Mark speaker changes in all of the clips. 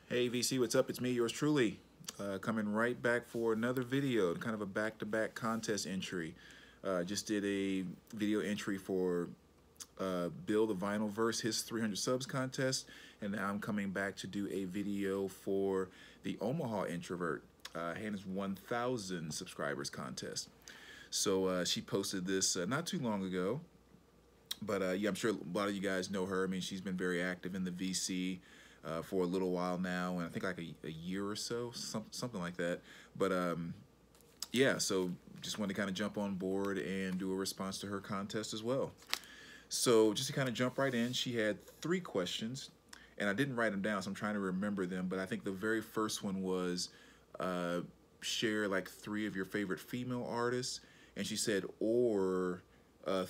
Speaker 1: Hey VC, what's up? It's me, yours truly, coming right back for another video, kind of a back-to-back contest entry. Just did a video entry for Bill the Vinyl Verse, his 300 subs contest, and now I'm coming back to do a video for the Omaha Introvert, his 1,000 subscribers contest. So she posted this not too long ago, but yeah, I'm sure a lot of you guys know her. I mean, she's been very active in the VC for a little while now, and I think like a year or so, something like that. But yeah, so just wanted to kind of jump on board and do a response to her contest as well. So just to kind of jump right in, she had 3 questions, and I didn't write them down, so I'm trying to remember them. But I think the very first one was share like 3 of your favorite female artists, and she said, or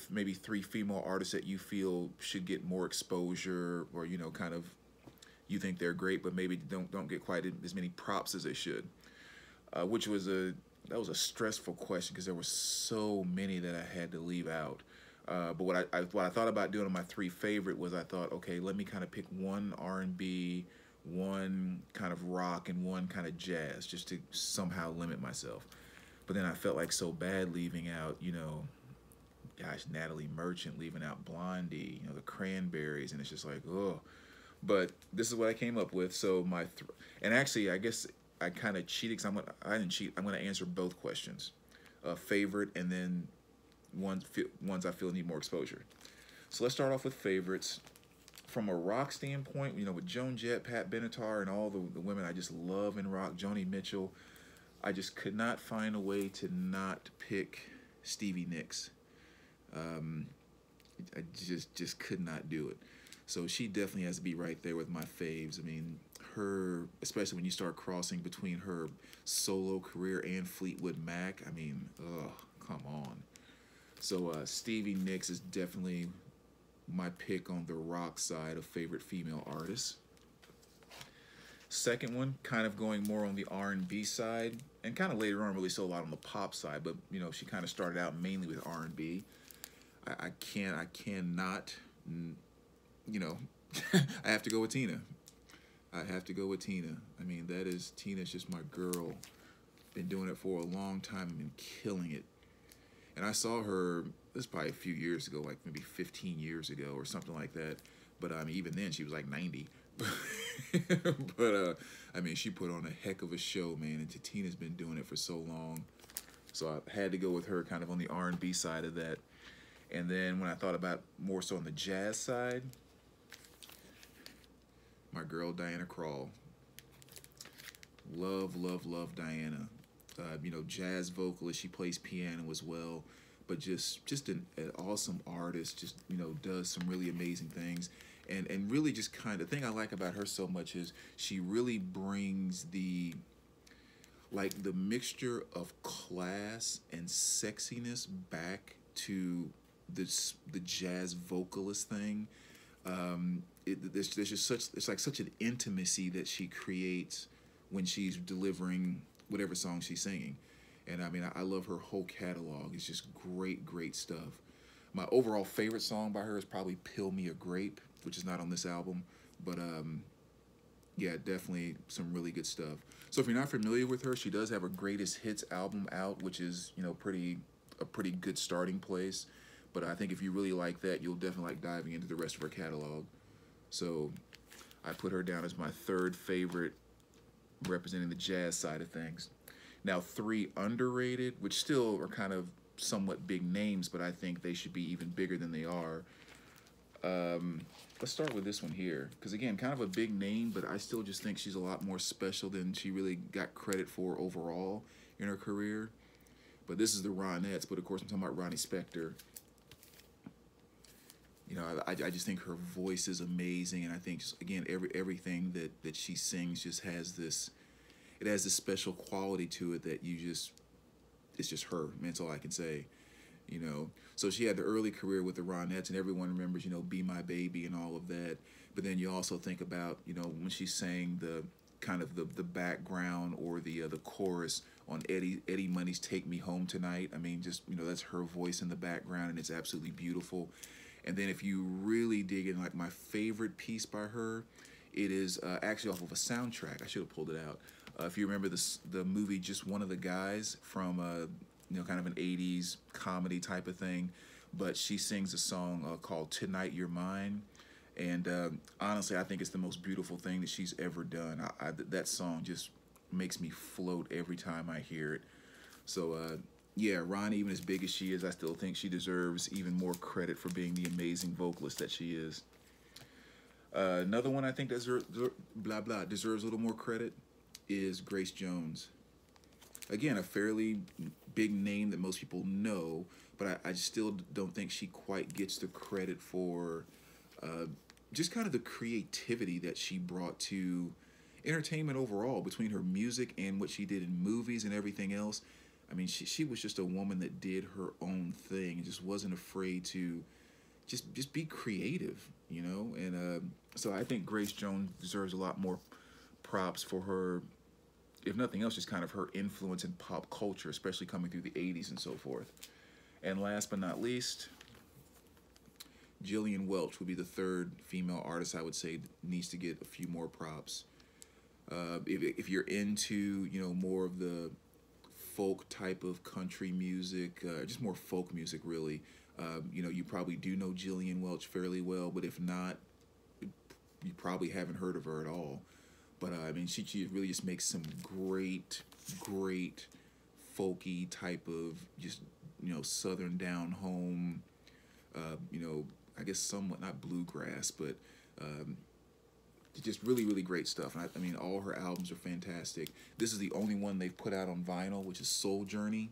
Speaker 1: maybe 3 female artists that you feel should get more exposure, or kind of you think they're great, but maybe don't get quite as many props as they should. Which was that was a stressful question because there were so many that I had to leave out. But what I thought about doing on my 3 favorite was I thought, okay, let me kind of pick one R&B, one kind of rock, and one kind of jazz, just to somehow limit myself. But then I felt like so bad leaving out, gosh, Natalie Merchant, leaving out Blondie, the Cranberries, and it's just like, oh. But this is what I came up with. So and actually, I guess I kind of cheated because I didn't cheat. I'm gonna answer both questions, favorite, and then ones I feel need more exposure. So let's start off with favorites. From a rock standpoint, with Joan Jett, Pat Benatar, and all the women I just love in rock, Joni Mitchell, I just could not find a way to not pick Stevie Nicks. I just could not do it. So she definitely has to be right there with my faves. I mean, her, especially when you start crossing between her solo career and Fleetwood Mac, I mean, ugh, come on. So Stevie Nicks is definitely my pick on the rock side of favorite female artists. Second one, kind of going more on the R&B side, and kind of later on really so a lot on the pop side, but she kind of started out mainly with R&B. I cannot, I have to go with Tina. I have to go with Tina. I mean, Tina's just my girl. Been doing it for a long time and been killing it. And I saw her, this is probably a few years ago, like maybe 15 years ago or something like that. But I mean, even then she was like 90. But I mean, she put on a heck of a show, man. And Tina's been doing it for so long. So I had to go with her kind of on the R&B side of that. And then when I thought about more so on the jazz side, my girl Diana Krall. Love, love, love Diana. Jazz vocalist. She plays piano as well, but just an awesome artist. Just does some really amazing things, and really just kind of the thing I like about her so much is she really brings the mixture of class and sexiness back to the jazz vocalist thing. There's just such an intimacy that she creates when she's delivering whatever song she's singing. And I mean, I love her whole catalog. It's just great stuff. My overall favorite song by her is probably Pill Me a Grape, which is not on this album, but yeah, definitely some really good stuff. So if you're not familiar with her, she does have a greatest hits album out, which is a pretty good starting place. But I think if you really like that, you'll definitely like diving into the rest of her catalog. So I put her down as my 3rd favorite, representing the jazz side of things. Now 3 underrated, which still are kind of somewhat big names, but I think they should be even bigger than they are. Let's start with this one here, because again, kind of a big name, but I still just think she's a lot more special than she really got credit for overall in her career. But this is the Ronettes, but of course I'm talking about Ronnie Spector. I just think her voice is amazing, and I think just, again, everything that she sings just has this special quality to it that it's just her. Man, that's all I can say. So she had the early career with the Ronettes, and everyone remembers Be My Baby and all of that. But then you also think about when she sang the kind of the background or the chorus on Eddie Money's Take Me Home Tonight. I mean, just that's her voice in the background, and it's absolutely beautiful. And then if you really dig in, like my favorite piece by her It is actually off of a soundtrack. I should have pulled it out. If you remember the movie Just One of the Guys from kind of an '80s comedy type of thing, but she sings a song called "Tonight You're Mine," and honestly, I think it's the most beautiful thing that she's ever done. That song just makes me float every time I hear it. So yeah, Ron, even as big as she is, I still think she deserves even more credit for being the amazing vocalist that she is. Another one I think deserves a little more credit is Grace Jones. Again, a fairly big name that most people know, but I still don't think she quite gets the credit for just kind of the creativity that she brought to entertainment overall, between her music and what she did in movies and everything else. I mean, she was just a woman that did her own thing and just wasn't afraid to just be creative, you know? And so I think Grace Jones deserves a lot more props for her, if nothing else, just kind of her influence in pop culture, especially coming through the '80s and so forth. And last but not least, Jillian Welch would be the third female artist I would say needs to get a few more props. If you're into, more of the folk type of country music, just more folk music really, you probably do know Jillian Welch fairly well, but if not, you probably haven't heard of her at all. But I mean, she really just makes some great folky type of just, southern down home, I guess somewhat not bluegrass, but just really great stuff. And I mean, all her albums are fantastic. This is the only one they've put out on vinyl, which is Soul Journey,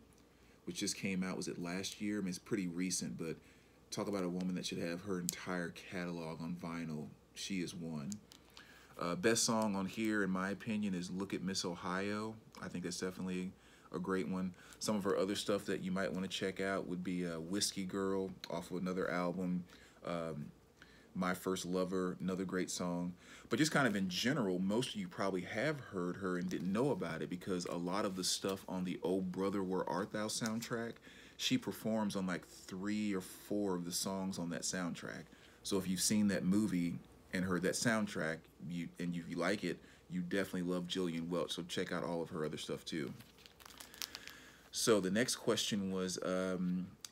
Speaker 1: which just came out, was it last year? I mean, it's pretty recent, but talk about a woman that should have her entire catalog on vinyl. She is one. Best song on here, in my opinion, is Look at Miss Ohio. I think that's definitely a great one. Some of her other stuff that you might want to check out would be Whiskey Girl off of another album. My First Lover, another great song. But just kind of in general, most of you probably have heard her and didn't know about it, because a lot of the stuff on the Oh Brother Where Art Thou soundtrack, she performs on like 3 or 4 of the songs on that soundtrack. So if you've seen that movie and heard that soundtrack, you like it, you definitely love Jillian Welch. So check out all of her other stuff too. So the next question was,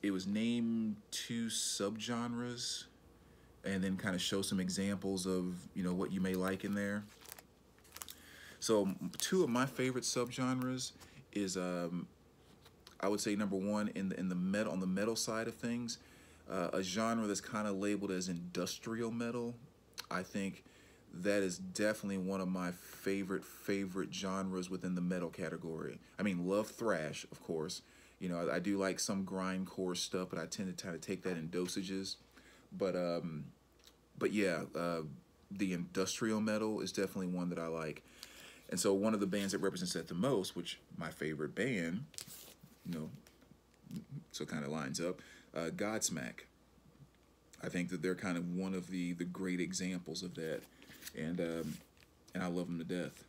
Speaker 1: it was name 2 subgenres and then kind of show some examples of, what you may like in there. So 2 of my favorite subgenres is, I would say number 1 on the metal side of things, a genre that's kind of labeled as industrial metal. I think that is definitely one of my favorite genres within the metal category. I mean, love thrash, of course. I do like some grindcore stuff, but I tend to try to take that in dosages. But yeah, the industrial metal is definitely one that I like. And so one of the bands that represents that the most, which my favorite band, so it kind of lines up, Godsmack. I think that they're kind of one of the great examples of that, and I love them to death.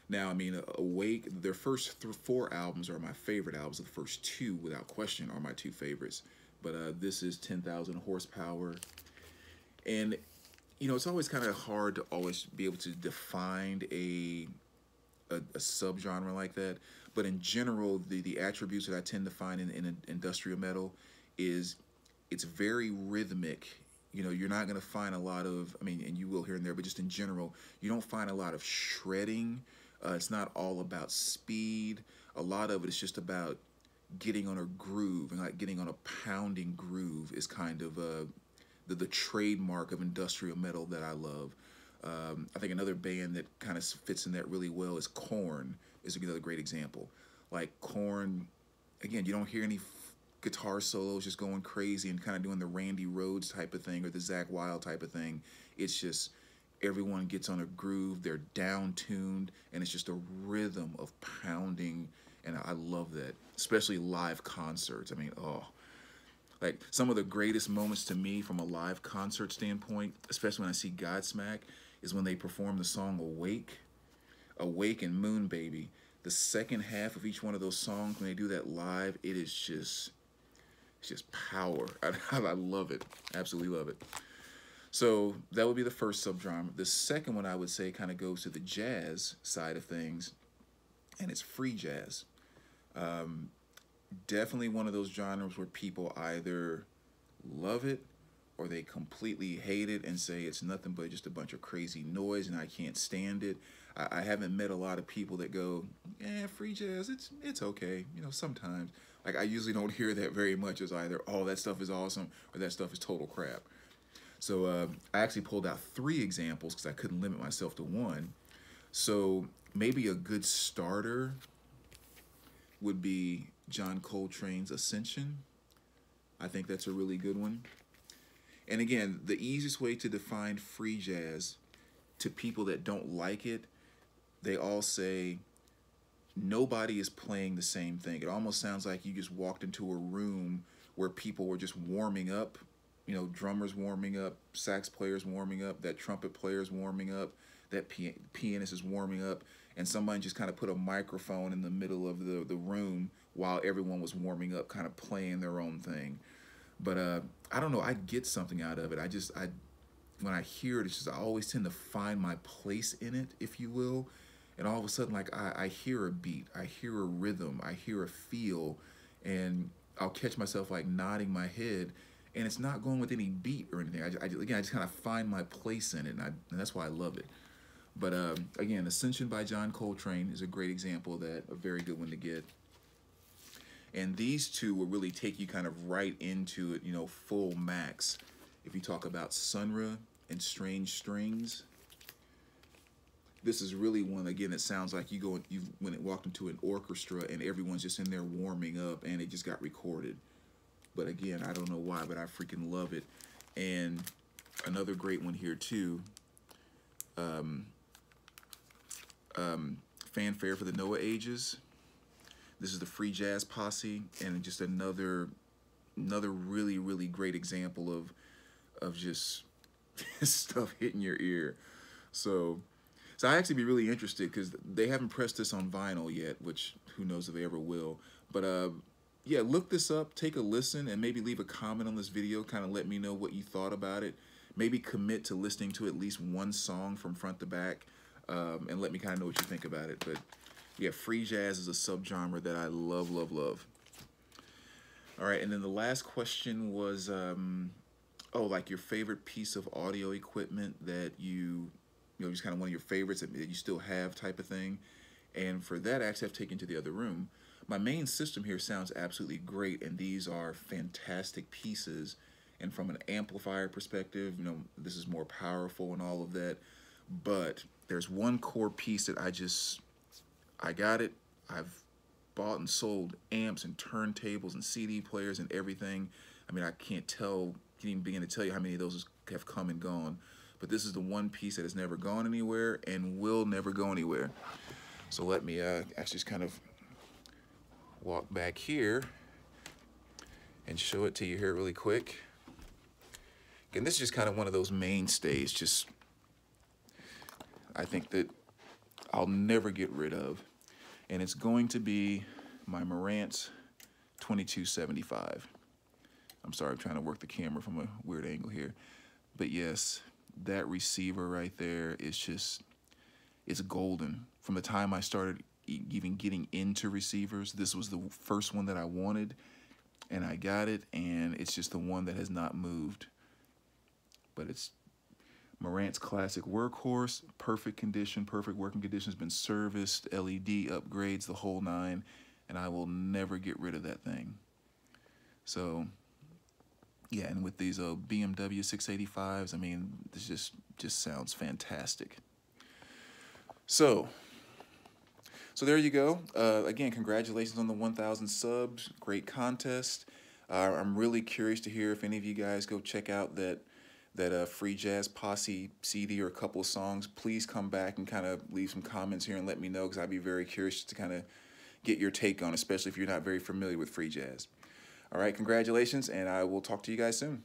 Speaker 1: Now, I mean, Awake, their first 4 albums are my favorite albums. The first 2, without question, are my 2 favorites. But this is 10,000 Horsepower. And, it's always kind of hard to always be able to define a subgenre like that. But in general, the attributes that I tend to find in industrial metal is it's very rhythmic. You're not going to find a lot of, I mean, and you will here and there, but just in general, you don't find a lot of shredding. It's not all about speed. A lot of it is just about getting on a groove, and like getting on a pounding groove is kind of the trademark of industrial metal that I love. I think another band that kind of fits in that really well is Korn, is another great example. Like Korn, again, you don't hear any guitar solos just going crazy and kind of doing the Randy Rhoads type of thing or the Zakk Wylde type of thing. It's just everyone gets on a groove, they're down-tuned, and it's just a rhythm of pounding, and I love that, especially live concerts. I mean, like some of the greatest moments to me from a live concert standpoint, especially when I see Godsmack, is when they perform the song Awake and Moon Baby. The second half of each one of those songs, when they do that live, it's just power. I love it. Absolutely love it. So that would be the first subgenre. The second one I would say kind of goes to the jazz side of things, and it's free jazz. Definitely one of those genres where people either love it or they completely hate it and say it's nothing but just a bunch of crazy noise and I can't stand it. I haven't met a lot of people that go, "Yeah, free jazz, it's okay." You know, sometimes. Like I usually don't hear that very much as either, "Oh, that stuff is awesome," or "That stuff is total crap." So I actually pulled out 3 examples because I couldn't limit myself to one. So maybe a good starter would be John Coltrane's Ascension. I think that's a really good one. And again, the easiest way to define free jazz to people that don't like it, they all say nobody is playing the same thing. It almost sounds like you just walked into a room where people were just warming up, you know, drummers warming up, sax players warming up, that trumpet player's warming up, that pianist is warming up, and somebody just kind of put a microphone in the middle of the room while everyone was warming up, kind of playing their own thing. But I don't know, I get something out of it. When I hear it, it's just I always tend to find my place in it, if you will. And all of a sudden, like I hear a beat, I hear a rhythm, I hear a feel, and I'll catch myself like nodding my head, and it's not going with any beat or anything. Again, I just kind of find my place in it, and that's why I love it. But again, Ascension by John Coltrane is a great example of that, a very good one to get. And these two will really take you kind of right into it, you know, full max. If you talk about Sunra and Strange Strings, this is really one, again, it sounds like when it walked into an orchestra and everyone's just in there warming up and it just got recorded. But again, I don't know why, but I freaking love it. And another great one here too, Fanfare for the Noah Ages. This is the Free Jazz Posse, and just another really, really great example of just stuff hitting your ear. So I actually be really interested because they haven't pressed this on vinyl yet, which who knows if they ever will. But yeah, look this up, take a listen, and maybe leave a comment on this video. Kind of let me know what you thought about it. Maybe commit to listening to at least one song from front to back, and let me kind of know what you think about it. But yeah, free jazz is a subgenre that I love, love, love. All right, and then the last question was, oh, like your favorite piece of audio equipment that you know, just kind of one of your favorites that you still have type of thing. And for that, I actually have taken to the other room. My main system here sounds absolutely great, and these are fantastic pieces. And from an amplifier perspective, you know, this is more powerful and all of that. But there's one core piece that I got it. I've bought and sold amps and turntables and CD players and everything. I mean, I can't even begin to tell you how many of those have come and gone. But this is the one piece that has never gone anywhere and will never go anywhere. So let me actually just kind of walk back here and show it to you here really quick. Again, this is just kind of one of those mainstays, just I think that I'll never get rid of. And it's going to be my Marantz 2275. I'm sorry, I'm trying to work the camera from a weird angle here. But yes, that receiver right there is just, it's golden. From the time I started even getting into receivers, this was the first one that I wanted, and I got it, and it's just the one that has not moved. But it's Marantz classic workhorse, perfect condition, perfect working condition, has been serviced, LED upgrades, the whole nine, and I will never get rid of that thing. So yeah, and with these BMW 685s, I mean, this just sounds fantastic. So there you go. Again, congratulations on the 1,000 subs. Great contest. I'm really curious to hear if any of you guys go check out that Free Jazz Posse CD or a couple of songs. Please come back and kind of leave some comments here and let me know, because I'd be very curious to kind of get your take on, especially if you're not very familiar with free jazz. All right, congratulations, and I will talk to you guys soon.